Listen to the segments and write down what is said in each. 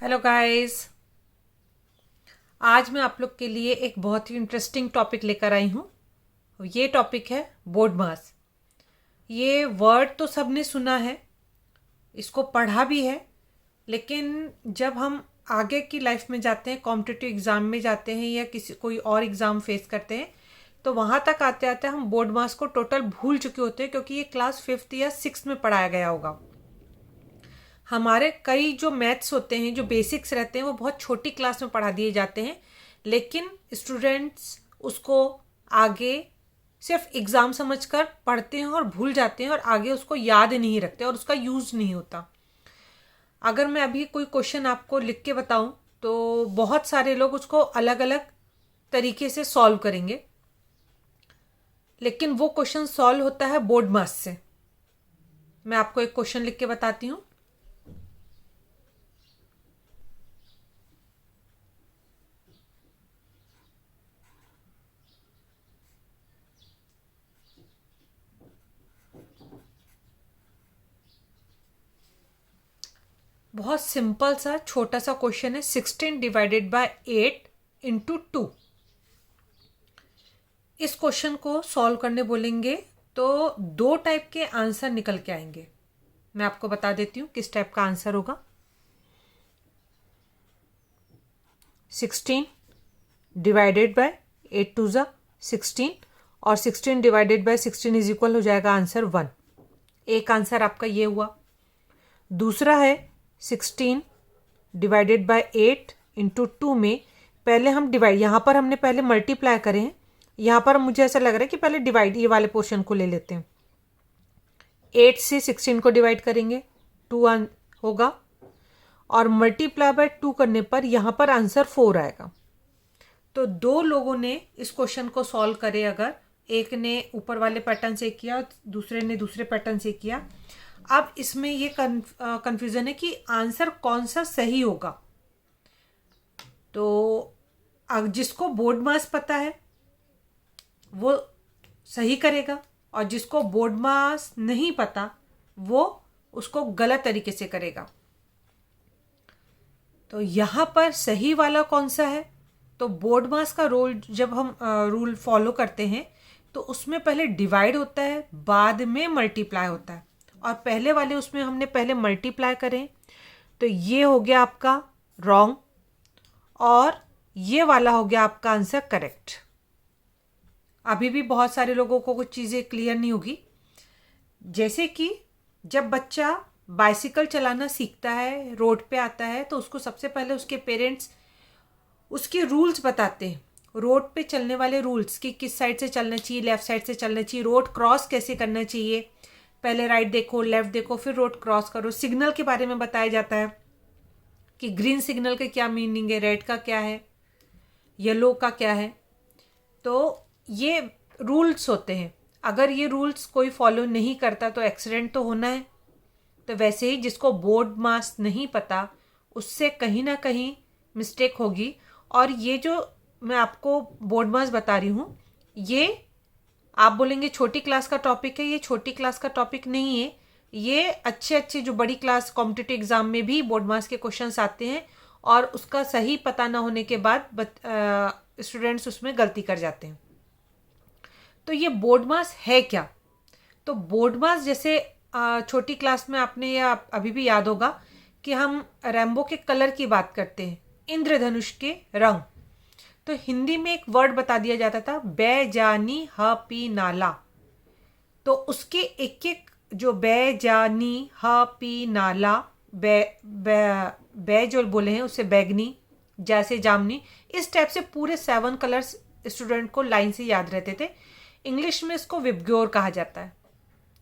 Hello guys. आज मैं आप लोग के लिए एक बहुत ही इंटरेस्टिंग टॉपिक लेकर आई हूँ। ये टॉपिक है बोर्ड मास। ये वर्ड तो सबने सुना है, इसको पढ़ा भी है, लेकिन जब हम आगे की लाइफ में जाते हैं, कॉम्पिटिटिव एग्ज़ाम में जाते हैं या किसी कोई और एग्ज़ाम फेस करते हैं, तो वहाँ तक आते आते हम बोर्ड मास को टोटल भूल चुके होते हैं, क्योंकि ये क्लास 5th या 6th में पढ़ाया गया होगा। हमारे कई जो मैथ्स होते हैं, जो बेसिक्स रहते हैं, वो बहुत छोटी क्लास में पढ़ा दिए जाते हैं, लेकिन स्टूडेंट्स उसको आगे सिर्फ एग्ज़ाम समझकर पढ़ते हैं और भूल जाते हैं और आगे उसको याद नहीं रखते और उसका यूज़ नहीं होता। अगर मैं अभी कोई क्वेश्चन आपको लिख के बताऊं तो बहुत सारे लोग उसको अलग अलग तरीके से सॉल्व करेंगे, लेकिन वो क्वेश्चन सॉल्व होता है बोर्ड मास से। मैं आपको एक क्वेश्चन लिख के बताती हूँ। बहुत सिंपल सा छोटा सा क्वेश्चन है। 16 डिवाइडेड बाय 8 इंटू 2। इस क्वेश्चन को सॉल्व करने बोलेंगे तो दो टाइप के आंसर निकल के आएंगे। मैं आपको बता देती हूँ किस टाइप का आंसर होगा। 16 डिवाइडेड बाय 8 टू ज़ा 16 और 16 डिवाइडेड बाय 16 इज इक्वल हो जाएगा आंसर 1। एक आंसर आपका ये हुआ। दूसरा है 16 डिवाइडेड बाय 8 इंटू 2 में पहले हम डिवाइड, यहाँ पर हमने पहले मल्टीप्लाई करें हैं, यहाँ पर मुझे ऐसा लग रहा है कि पहले डिवाइड ये वाले पोर्शन को ले लेते हैं। 8 से 16 को डिवाइड करेंगे 2 होगा और मल्टीप्लाई बाय 2 करने पर यहाँ पर आंसर 4 आएगा। तो दो लोगों ने इस क्वेश्चन को सॉल्व करे, अगर एक ने ऊपर वाले पैटर्न से किया, दूसरे ने दूसरे पैटर्न से किया। अब इसमें ये कंफ्यूजन है कि आंसर कौन सा सही होगा। तो अब जिसको बोर्ड मास पता है वो सही करेगा और जिसको बोर्ड मास नहीं पता वो उसको गलत तरीके से करेगा। तो यहाँ पर सही वाला कौन सा है? तो बोर्ड मास का रोल जब हम रूल फॉलो करते हैं तो उसमें पहले डिवाइड होता है, बाद में मल्टीप्लाई होता है, और पहले वाले उसमें हमने पहले मल्टीप्लाई करें, तो ये हो गया आपका रॉन्ग और ये वाला हो गया आपका आंसर करेक्ट। अभी भी बहुत सारे लोगों को कुछ चीज़ें क्लियर नहीं होगी। जैसे कि जब बच्चा बाइसिकल चलाना सीखता है, रोड पे आता है, तो उसको सबसे पहले उसके पेरेंट्स उसके रूल्स बताते हैं, रोड पे चलने वाले रूल्स कि किस साइड से चलना चाहिए, लेफ्ट साइड से चलना चाहिए, रोड क्रॉस कैसे करना चाहिए, पहले राइट देखो, लेफ्ट देखो, फिर रोड क्रॉस करो। सिग्नल के बारे में बताया जाता है कि ग्रीन सिग्नल का क्या मीनिंग है, रेड का क्या है, येलो का क्या है। तो ये रूल्स होते हैं। अगर ये रूल्स कोई फॉलो नहीं करता तो एक्सीडेंट तो होना है। तो वैसे ही जिसको बोर्ड मास नहीं पता उससे कहीं ना कहीं मिस्टेक होगी। और ये जो मैं आपको बोर्ड मास बता रही हूँ, ये आप बोलेंगे छोटी क्लास का टॉपिक है। ये छोटी क्लास का टॉपिक नहीं है। ये अच्छे अच्छे जो बड़ी क्लास कॉम्पिटिटिव एग्जाम में भी बोर्ड मास के क्वेश्चंस आते हैं और उसका सही पता ना होने के बाद स्टूडेंट्स उसमें गलती कर जाते हैं। तो ये बोर्ड मास है क्या? तो बोर्ड मास जैसे छोटी क्लास में आपने या अभी भी याद होगा कि हम रैम्बो के कलर की बात करते हैं, इंद्रधनुष के रंग। तो हिंदी में एक वर्ड बता दिया जाता था, बैजानी ह पी नाला। तो उसके एक एक जो बैजानी ह पी नाला, बै जो बोले हैं उससे बैगनी, जैसे जामनी, इस टाइप से पूरे 7 कलर्स स्टूडेंट को लाइन से याद रहते थे। इंग्लिश में इसको विबग्योर कहा जाता है।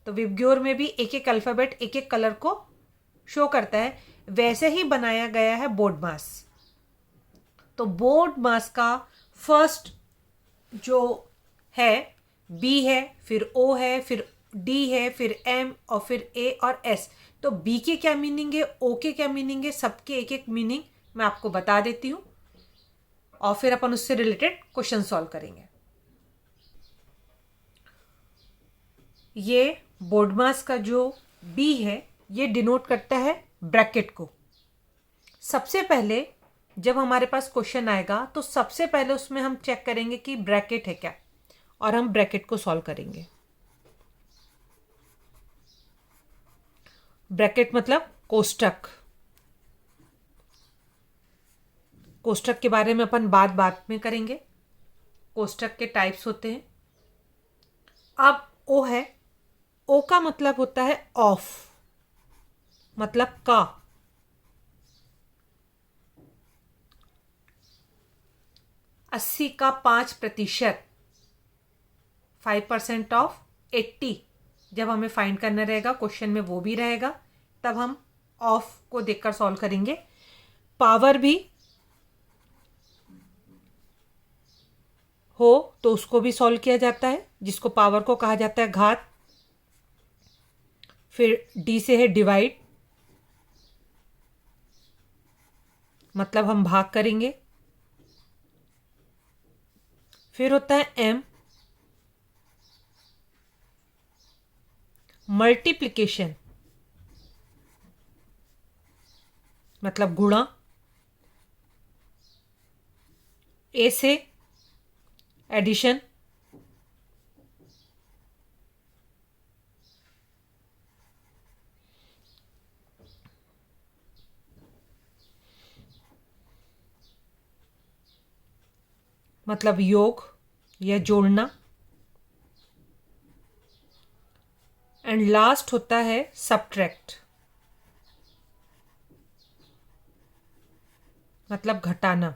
तो विबग्योर में भी एक एक अल्फ़ाबेट एक एक कलर को शो करता है। वैसे ही बनाया गया है बोर्ड मास। तो बोर्ड मास का फर्स्ट जो है बी है, फिर ओ है, फिर डी है, फिर एम और फिर ए और एस। तो बी के क्या मीनिंग है, ओ के क्या मीनिंग है, सबके एक एक मीनिंग मैं आपको बता देती हूँ और फिर अपन उससे रिलेटेड क्वेश्चन सॉल्व करेंगे। ये बोर्ड मास का जो बी है ये डिनोट करता है ब्रैकेट को। सबसे पहले जब हमारे पास क्वेश्चन आएगा तो सबसे पहले उसमें हम चेक करेंगे कि ब्रैकेट है क्या, और हम ब्रैकेट को सॉल्व करेंगे। ब्रैकेट मतलब कोष्टक। कोष्टक के बारे में अपन बात में करेंगे। कोष्टक के टाइप्स होते हैं। अब ओ है, ओ का मतलब होता है ऑफ, मतलब का। 80 का 5%, 5% ऑफ 80 जब हमें फाइंड करना रहेगा, क्वेश्चन में वो भी रहेगा, तब हम ऑफ को देखकर सॉल्व करेंगे। पावर भी हो तो उसको भी सॉल्व किया जाता है, जिसको पावर को कहा जाता है घात। फिर डी से है डिवाइड, मतलब हम भाग करेंगे। फिर होता है एम, मल्टीप्लिकेशन, मतलब गुणा। ए से एडिशन। मतलब योग या जोड़ना। एंड लास्ट होता है सब्ट्रैक्ट, मतलब घटाना।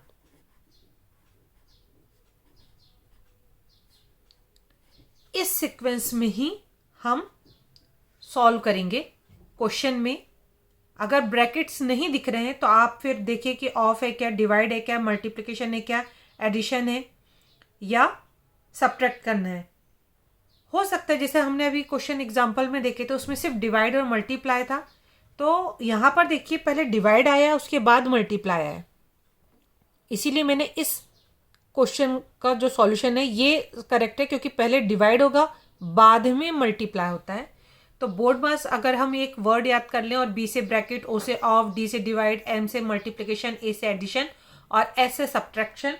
इस सीक्वेंस में ही हम सॉल्व करेंगे क्वेश्चन में। अगर ब्रैकेट्स नहीं दिख रहे हैं तो आप फिर देखिए कि ऑफ है क्या, डिवाइड है क्या, मल्टीप्लिकेशन है क्या, एडिशन है या सब्ट्रैक्ट करना है। हो सकता है जैसे हमने अभी क्वेश्चन एग्जांपल में देखे तो उसमें सिर्फ डिवाइड और मल्टीप्लाई था, तो यहाँ पर देखिए पहले डिवाइड आया उसके बाद मल्टीप्लाई आया। इसीलिए मैंने इस क्वेश्चन का जो सॉल्यूशन है ये करेक्ट है, क्योंकि पहले डिवाइड होगा बाद में मल्टीप्लाई होता है। तो बोर्ड मास अगर हम एक वर्ड याद कर लें, और बी से ब्रैकेट, ओ से ऑफ, डी से डिवाइड, एम से मल्टीप्लिकेशन, ए से एडिशन और एस से सब्ट्रैक्शन,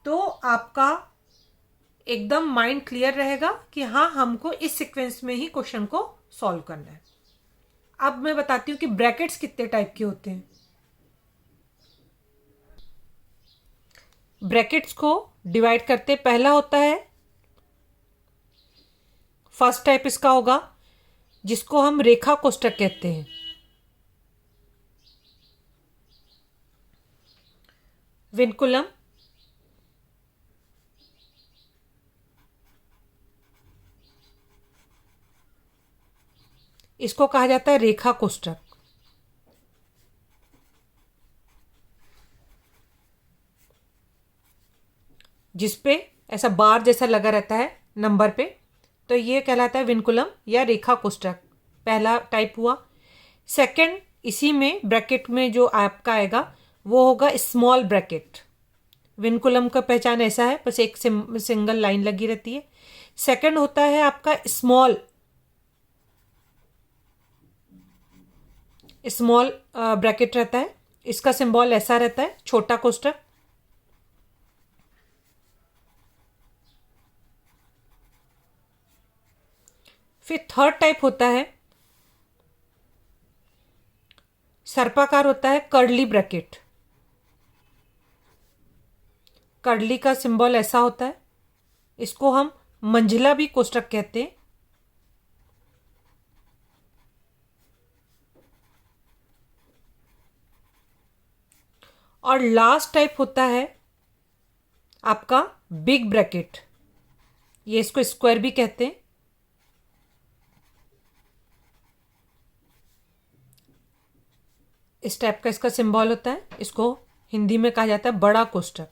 तो आपका एकदम माइंड क्लियर रहेगा कि हाँ हमको इस सीक्वेंस में ही क्वेश्चन को सॉल्व करना है। अब मैं बताती हूँ कि ब्रैकेट्स कितने टाइप के होते हैं। ब्रैकेट्स को डिवाइड करते पहला होता है, फर्स्ट टाइप इसका होगा जिसको हम रेखा कोष्टक कहते हैं। विनकुलम, इसको कहा जाता है रेखा कोष्टक। जिसपे ऐसा बार जैसा लगा रहता है नंबर पे, तो ये कहलाता है विनकुलम या रेखा कोष्टक। पहला टाइप हुआ। सेकंड, इसी में ब्रैकेट में जो आपका आएगा वो होगा स्मॉल ब्रैकेट। विनकुलम का पहचान ऐसा है, बस एक सिंगल लाइन लगी रहती है। सेकंड होता है आपका स्मॉल ब्रैकेट रहता है, इसका सिंबल ऐसा रहता है, छोटा कोष्टक। फिर थर्ड टाइप होता है सर्पाकार, होता है कर्ली ब्रैकेट। कर्ली का सिंबल ऐसा होता है, इसको हम मंझला भी कोष्टक कहते हैं। और लास्ट टाइप होता है आपका बिग ब्रैकेट, ये इसको स्क्वायर भी कहते हैं। इस टाइप का इसका सिंबल होता है, इसको हिंदी में कहा जाता है बड़ा कोष्टक।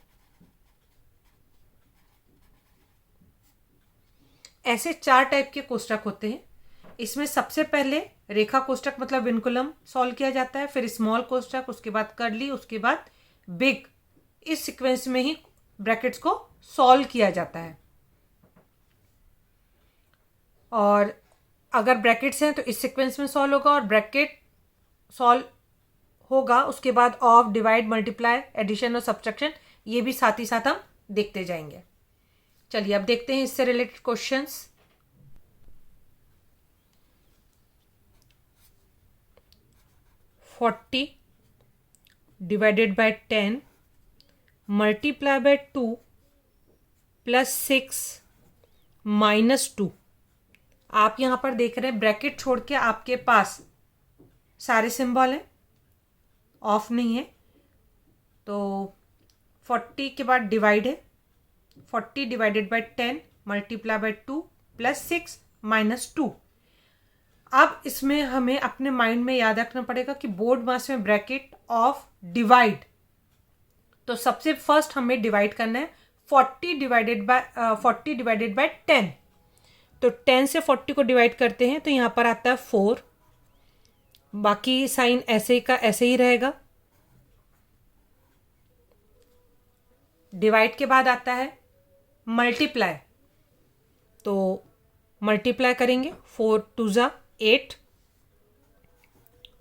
ऐसे 4 टाइप के कोष्टक होते हैं। इसमें सबसे पहले रेखा कोष्टक मतलब विनकुलम सॉल्व किया जाता है, फिर स्मॉल कोष्टक, उसके बाद कर्ली, उसके बाद बिग। इस सीक्वेंस में ही ब्रैकेट्स को सॉल्व किया जाता है। और अगर ब्रैकेट्स हैं तो इस सीक्वेंस में सॉल्व होगा, और ब्रैकेट सॉल्व होगा उसके बाद ऑफ, डिवाइड, मल्टीप्लाई, एडिशन और सब्ट्रैक्शन, ये भी साथ ही साथ हम देखते जाएंगे। चलिए अब देखते हैं इससे related questions. 40 divided by 10 multiply by 2 plus 6 minus 2। आप यहाँ पर देख रहे हैं ब्रैकेट छोड़ के आपके पास सारे सिंबल हैं, ऑफ नहीं है। तो 40 के बाद डिवाइड है, 40 divided by 10 multiply by 2 plus 6 minus 2। अब इसमें हमें अपने माइंड में याद रखना पड़ेगा कि बोर्ड मास में ब्रैकेट ऑफ डिवाइड, तो सबसे फर्स्ट हमें डिवाइड करना है 40 डिवाइडेड बाय 10। तो 10 से 40 को डिवाइड करते हैं तो यहाँ पर आता है 4, बाकी साइन ऐसे का ऐसे ही रहेगा। डिवाइड के बाद आता है मल्टीप्लाई, तो मल्टीप्लाई करेंगे 4 2 जा 8,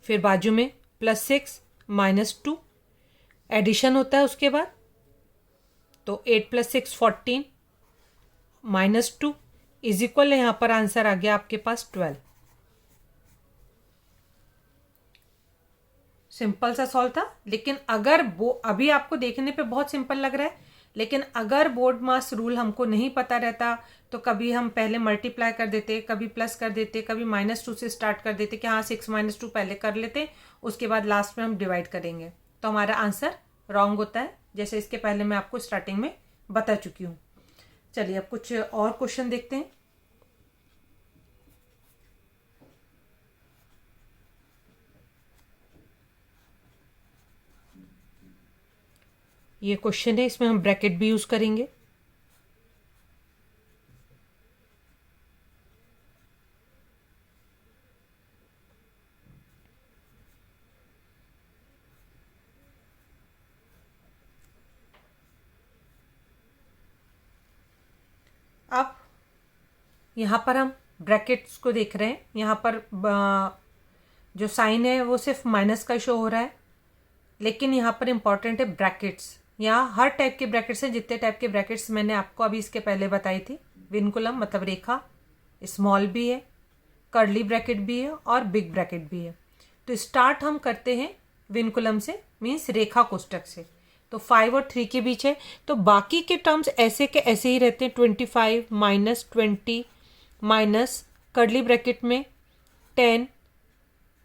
फिर बाजू में प्लस 6 माइनस 2, एडिशन होता है उसके बाद, तो 8 प्लस 6 14 माइनस 2 इज इक्वल, यहाँ पर आंसर आ गया आपके पास 12। सिंपल सा सॉल्व था, लेकिन अगर वो अभी आपको देखने पे बहुत सिंपल लग रहा है, लेकिन अगर बोर्ड मास रूल हमको नहीं पता रहता तो कभी हम पहले मल्टीप्लाई कर देते, कभी प्लस कर देते, कभी -2 से स्टार्ट कर देते कि हाँ 6 - 2 पहले कर लेते, उसके बाद लास्ट में हम डिवाइड करेंगे, तो हमारा आंसर रॉन्ग होता है, जैसे इसके पहले मैं आपको स्टार्टिंग में बता चुकी हूँ। चलिए अब कुछ और क्वेश्चन देखते हैं। ये क्वेश्चन है, इसमें हम ब्रैकेट भी यूज करेंगे। अब यहाँ पर हम ब्रैकेट्स को देख रहे हैं, यहाँ पर जो साइन है वो सिर्फ माइनस का शो हो रहा है, लेकिन यहाँ पर इंपॉर्टेंट है ब्रैकेट्स। यहाँ हर टाइप के ब्रैकेट्स हैं, जितने टाइप के ब्रैकेट्स मैंने आपको अभी इसके पहले बताई थी। विनकुलम मतलब रेखा, स्मॉल भी है, कर्ली ब्रैकेट भी है और बिग ब्रैकेट भी है। तो स्टार्ट हम करते हैं विनकुलम से, मीन्स रेखा कोष्टक से। तो 5 और 3 के बीच है, तो बाकी के टर्म्स ऐसे के ऐसे ही रहते हैं। 25 -20 माइनस कर्ली ब्रैकेट में 10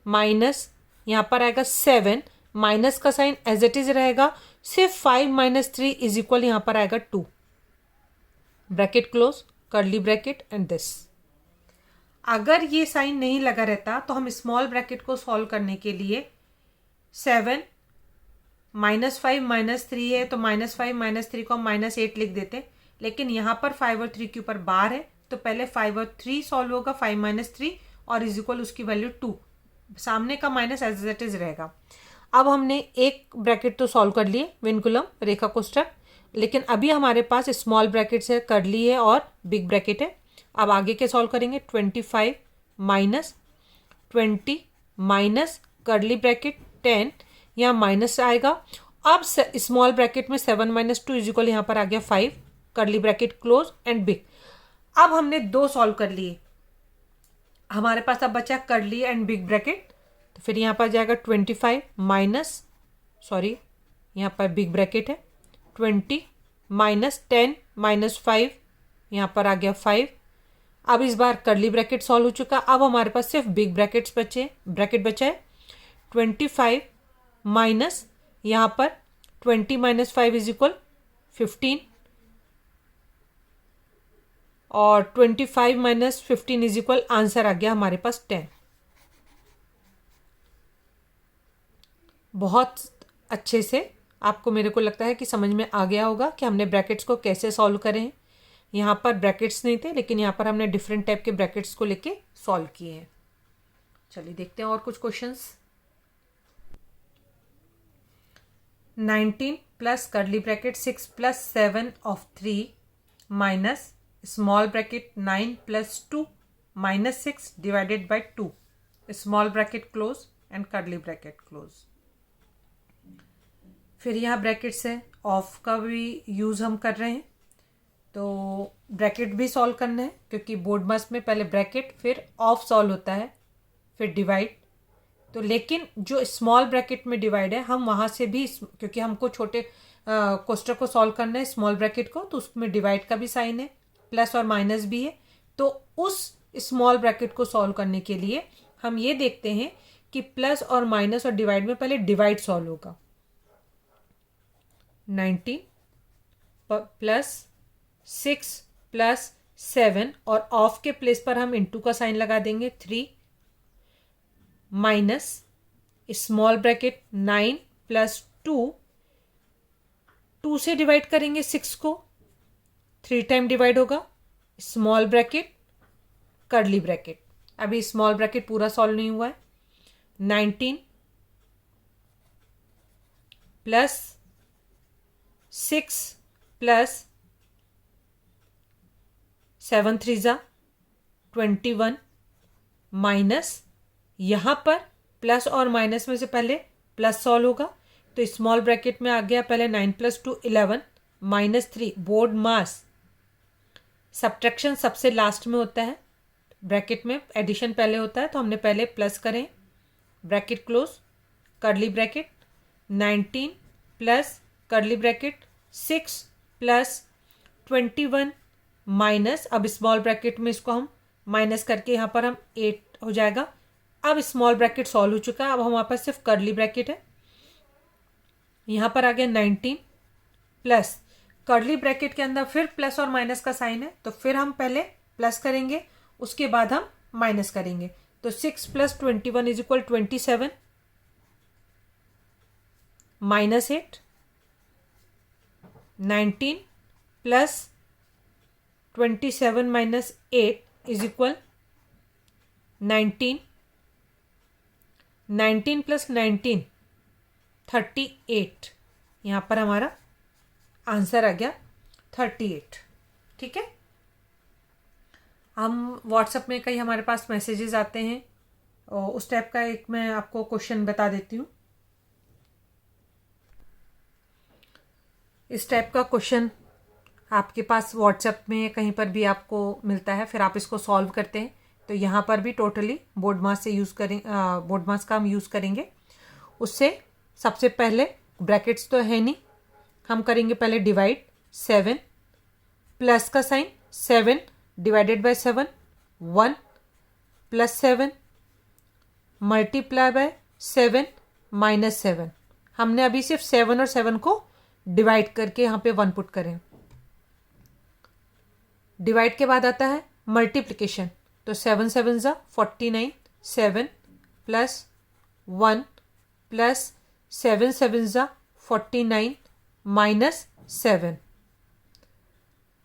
माइनस यहाँ पर आएगा 7, माइनस का साइन एज इट इज रहेगा, सिर्फ 5 - 3 इज इक्वल यहाँ पर आएगा 2, bracket close, curly bracket and this. अगर ये साइन नहीं लगा रहता तो हम स्मॉल ब्रैकेट को सॉल्व करने के लिए 7 -5 -3 है, तो -5 -3 को हम -8 लिख देते, लेकिन यहाँ पर 5 और 3 के ऊपर बार है, तो पहले 5 और 3 सॉल्व होगा, 5 - 3 और इज इक्वल उसकी वैल्यू 2, सामने का माइनस एज इट इज रहेगा। अब हमने एक ब्रैकेट तो सॉल्व कर लिए विनकुलम रेखा कोष्टक, लेकिन अभी हमारे पास स्मॉल ब्रैकेट है, कर्ली है और बिग ब्रैकेट है। अब आगे के सॉल्व करेंगे। 25 -20 माइनस कर्ली ब्रैकेट 10, यहाँ माइनस आएगा। अब स्मॉल ब्रैकेट में 7 - 2 इज इक्वल, यहाँ पर आ गया 5, curly bracket close and big. अब हमने 2 सॉल्व कर लिए, हमारे पास अब बचा कर्ली एंड बिग ब्रैकेट, तो फिर यहाँ पर जाएगा 25 यहाँ पर बिग ब्रैकेट है, 20 -10 -5, यहाँ पर आ गया 5। अब इस बार कर्ली ब्रैकेट सॉल्व हो चुका, अब हमारे पास सिर्फ बिग ब्रैकेट बचा है। 25 माइनस यहाँ पर 20 - 5 इज इक्वल 15, और 25 - 15 इज इक्वल, आंसर आ गया हमारे पास 10। बहुत अच्छे से आपको, मेरे को लगता है कि समझ में आ गया होगा कि हमने ब्रैकेट्स को कैसे सॉल्व करें हैं। यहाँ पर ब्रैकेट्स नहीं थे, लेकिन यहाँ पर हमने डिफरेंट टाइप के ब्रैकेट्स को लेके सॉल्व किए हैं। चलिए देखते हैं और कुछ questions. 19 plus curly bracket 6 + 7 of 3 minus small bracket 9 + 2 - 6 divided by 2, small bracket close and curly bracket close. फिर यहाँ ब्रैकेट्स है, ऑफ का भी यूज़ हम कर रहे हैं, तो ब्रैकेट भी सॉल्व करना है क्योंकि बोर्ड मास में पहले ब्रैकेट फिर ऑफ सॉल्व होता है, फिर डिवाइड। तो लेकिन जो स्मॉल ब्रैकेट में डिवाइड है हम वहाँ से भी, क्योंकि हमको छोटे कोष्टक को सॉल्व करना है स्मॉल ब्रैकेट को, तो उसमें डिवाइड का भी साइन है, प्लस और माइनस भी है। तो उस स्मॉल ब्रैकेट को सॉल्व करने के लिए हम ये देखते हैं कि प्लस और माइनस और डिवाइड में पहले डिवाइड सॉल्व होगा। 19 प्लस 6 प्लस 7 और ऑफ के प्लेस पर हम इंटू का साइन लगा देंगे, 3 माइनस स्मॉल ब्रैकेट 9 प्लस 2, 2 से डिवाइड करेंगे 6 को, 3 टाइम डिवाइड होगा, स्मॉल ब्रैकेट कर्ली ब्रैकेट। अभी स्मॉल ब्रैकेट पूरा सॉल्व नहीं हुआ है। 19 प्लस 6 प्लस 7 3 जा 21 माइनस, यहाँ पर प्लस और माइनस में से पहले प्लस सॉल्व होगा, तो स्मॉल ब्रैकेट में आ गया पहले 9 प्लस 2 11 माइनस 3, बोर्ड मास। सब्ट्रैक्शन सबसे लास्ट में होता है, ब्रैकेट में एडिशन पहले होता है, तो हमने पहले प्लस करें, bracket close, curly bracket 19 plus curly bracket 6 plus 21 minus, अब स्मॉल ब्रैकेट में इसको हम माइनस करके यहाँ पर हम 8 हो जाएगा। अब स्मॉल ब्रैकेट सॉल्व हो चुका है, अब हमारे पास सिर्फ कर्ली ब्रैकेट है। यहाँ पर आ गया 19 प्लस, कर्ली ब्रैकेट के अंदर फिर प्लस और माइनस का साइन है, तो फिर हम पहले प्लस करेंगे, उसके बाद हम माइनस करेंगे, तो 6 plus 21 is equal 27 minus 8, 19 plus 27 minus 8 is equal 19, 19 plus 19 38, यहाँ पर हमारा आंसर आ गया 38। ठीक है, हम व्हाट्सएप में कई हमारे पास मैसेजेस आते हैं और उस टाइप का एक मैं आपको क्वेश्चन बता देती हूँ। इस टाइप का क्वेश्चन आपके पास व्हाट्सएप में कहीं पर भी आपको मिलता है, फिर आप इसको सॉल्व करते हैं, तो यहाँ पर भी टोटली बोर्ड मास से यूज़ करें, बोर्ड मास का हम यूज़ करेंगे। उससे सबसे पहले ब्रैकेट्स तो है नहीं, हम करेंगे पहले डिवाइड, 7 प्लस का sign, 7 divided by 7 1 plus 7 multiply by 7 minus 7। हमने अभी सिर्फ 7 और 7 को डिवाइड करके यहाँ पे 1 पुट करें। डिवाइड के बाद आता है मल्टीप्लिकेशन, तो 7 7 जा 49, 7 प्लस 1 प्लस 7 7 जा 49 माइनस 7।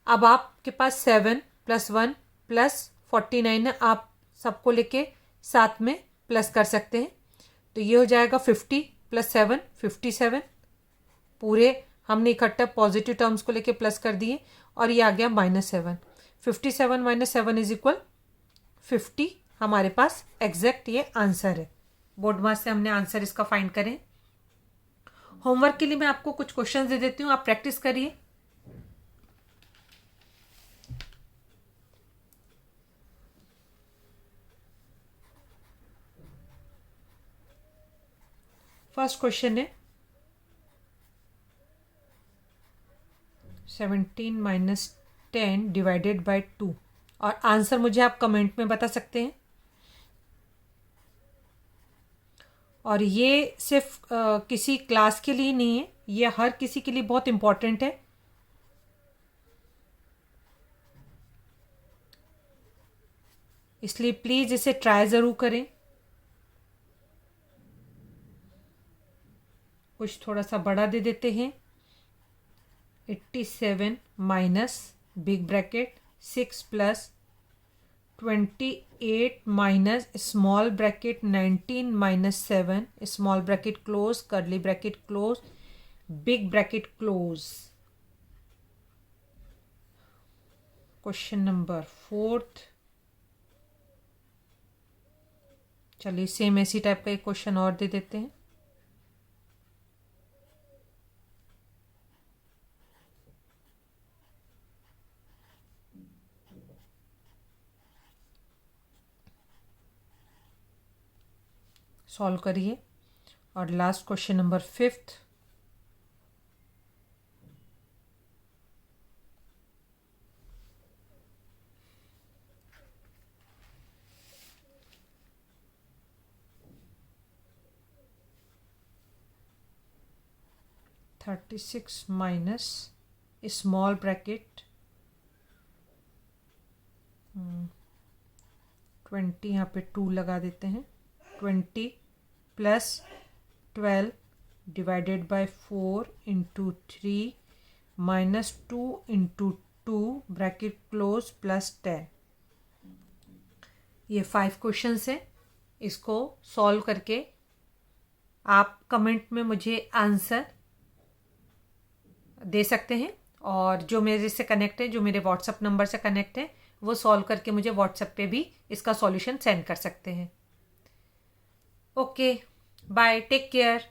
अब आपके पास 7 प्लस 1 प्लस 49 है, आप सबको लेके साथ में प्लस कर सकते हैं, तो ये हो जाएगा 50 प्लस 7 57, पूरे हमने इकट्ठा पॉजिटिव टर्म्स को लेके प्लस कर दिए, और ये आ गया -7। 57 माइनस 7 इज इक्वल 50, हमारे पास एग्जैक्ट ये आंसर है। बोर्ड मास से हमने आंसर इसका फाइंड करें। होमवर्क के लिए मैं आपको कुछ क्वेश्चंस दे देती हूँ, आप प्रैक्टिस करिए। फर्स्ट क्वेश्चन है 17 माइनस 10 डिवाइडेड बाय 2, और आंसर मुझे आप कमेंट में बता सकते हैं। और ये सिर्फ किसी क्लास के लिए नहीं है, ये हर किसी के लिए बहुत इम्पोर्टेंट है। इसलिए प्लीज़ इसे ट्राई ज़रूर करें। कुछ थोड़ा सा बड़ा दे देते हैं, 87 minus big bracket 6 plus 28 minus small bracket 19 minus 7 small bracket close, curly bracket close, big bracket close. Question number 4। चलिए सेम ऐसी टाइप का एक क्वेश्चन और दे देते हैं। सॉल्व करिए। और last question number 5th। (36 minus small bracket 20, यहाँ पे 2 लगा देते हैं, 20 plus 12 divided by 4 into 3 minus 2 into 2 bracket close plus 10। ये 5 क्वेश्चंस हैं। इसको सॉल्व करके आप कमेंट में मुझे आंसर दे सकते हैं, और जो मेरे से कनेक्ट है, जो मेरे व्हाट्सएप नंबर से कनेक्ट है, वो सॉल्व करके मुझे व्हाट्सएप पे भी इसका सॉल्यूशन सेंड कर सकते हैं। Okay, bye, take care.